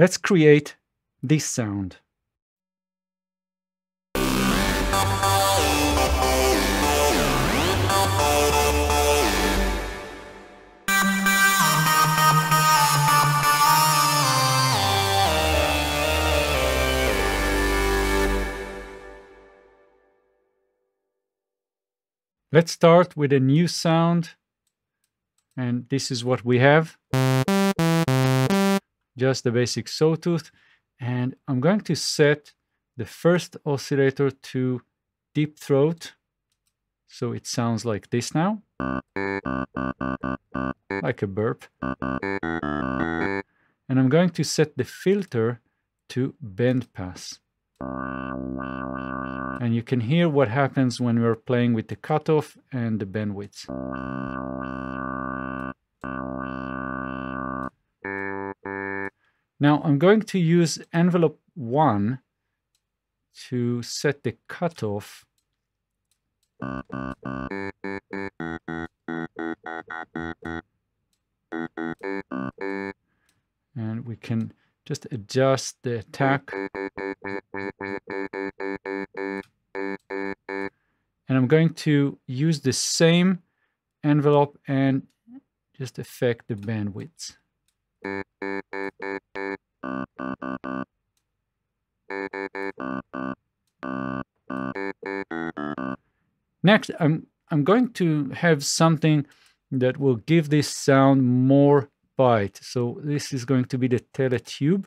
Let's create this sound. Let's start with a new sound, and this is what we have. Just the basic sawtooth, and I'm going to set the first oscillator to deep throat, so it sounds like this now, like a burp. And I'm going to set the filter to band pass. And you can hear what happens when we're playing with the cutoff and the bandwidth. Now I'm going to use envelope 1 to set the cutoff. And we can just adjust the attack. And I'm going to use the same envelope and just affect the bandwidth. Next, I'm going to have something that will give this sound more bite. So this is going to be the teletube,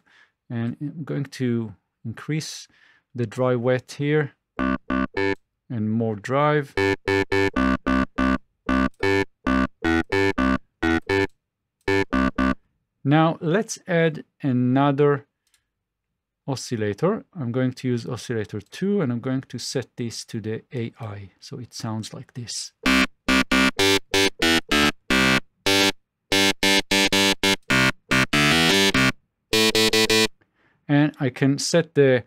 and I'm going to increase the dry wet here and more drive. Now let's add another oscillator. I'm going to use oscillator 2, and I'm going to set this to the AI, so it sounds like this. And I can set the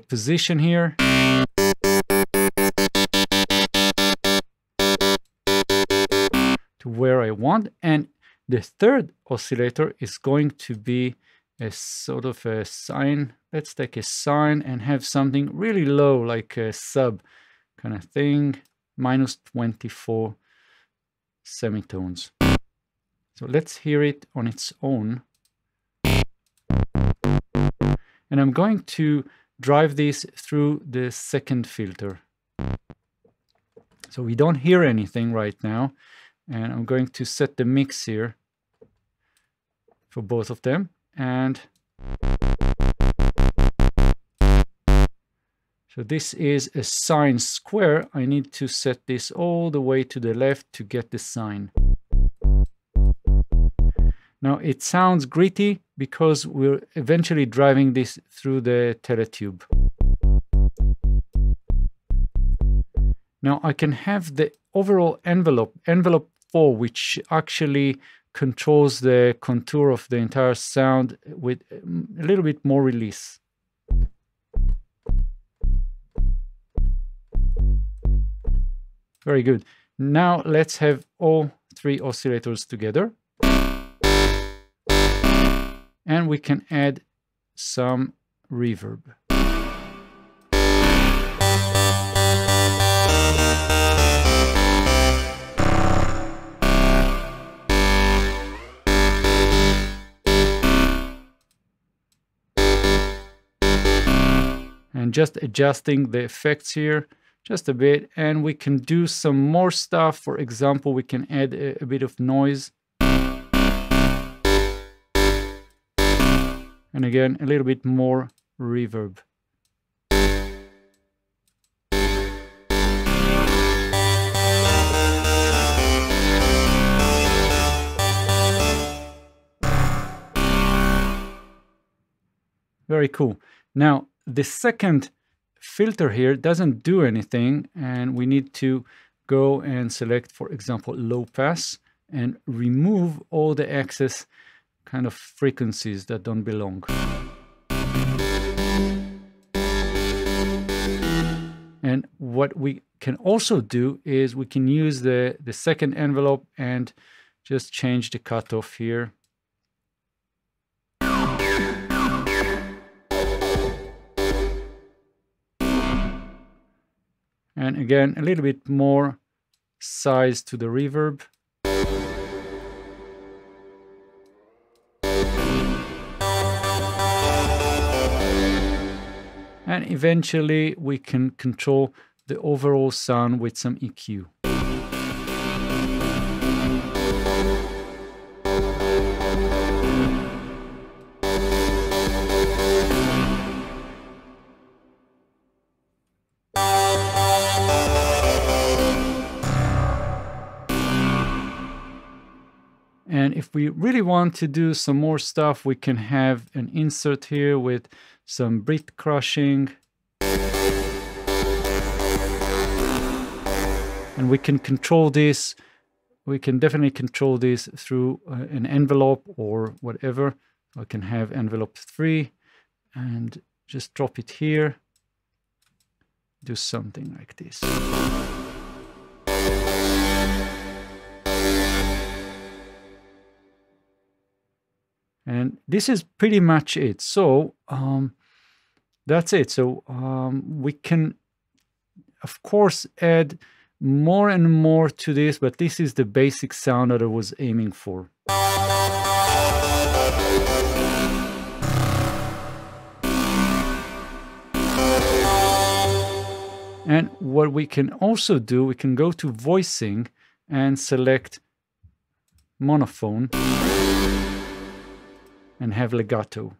position here. To where I want. And the third oscillator is going to be a sort of a sine. Let's take a sine and have something really low, like a sub kind of thing, -24 semitones. So let's hear it on its own. And I'm going to drive this through the second filter. So we don't hear anything right now. And I'm going to set the mix here for both of them. And so this is a sine square. I need to set this all the way to the left to get the sine. Now it sounds gritty because we're eventually driving this through the teletube. Now I can have the overall envelope 4, which actually controls the contour of the entire sound with a little bit more release. Very good. Now let's have all 3 oscillators together. And we can add some reverb. And just adjusting the effects here just a bit, and we can do some more stuff. For example, we can add a bit of noise. And again, a little bit more reverb. Very cool. Now, the second filter here doesn't do anything, and we need to go and select, for example, low pass, and remove all the excess kind of frequencies that don't belong. And what we can also do is we can use the second envelope and just change the cutoff here. And again, a little bit more size to the reverb. And eventually we can control the overall sound with some EQ. And if we really want to do some more stuff, we can have an insert here with some Brit crushing. And we can control this. We can definitely control this through an envelope or whatever. I can have envelope 3 and just drop it here. Do something like this. And this is pretty much it. So that's it. So we can, of course, add more and more to this, but this is the basic sound that I was aiming for. And what we can also do, we can go to voicing and select monophone and have legato.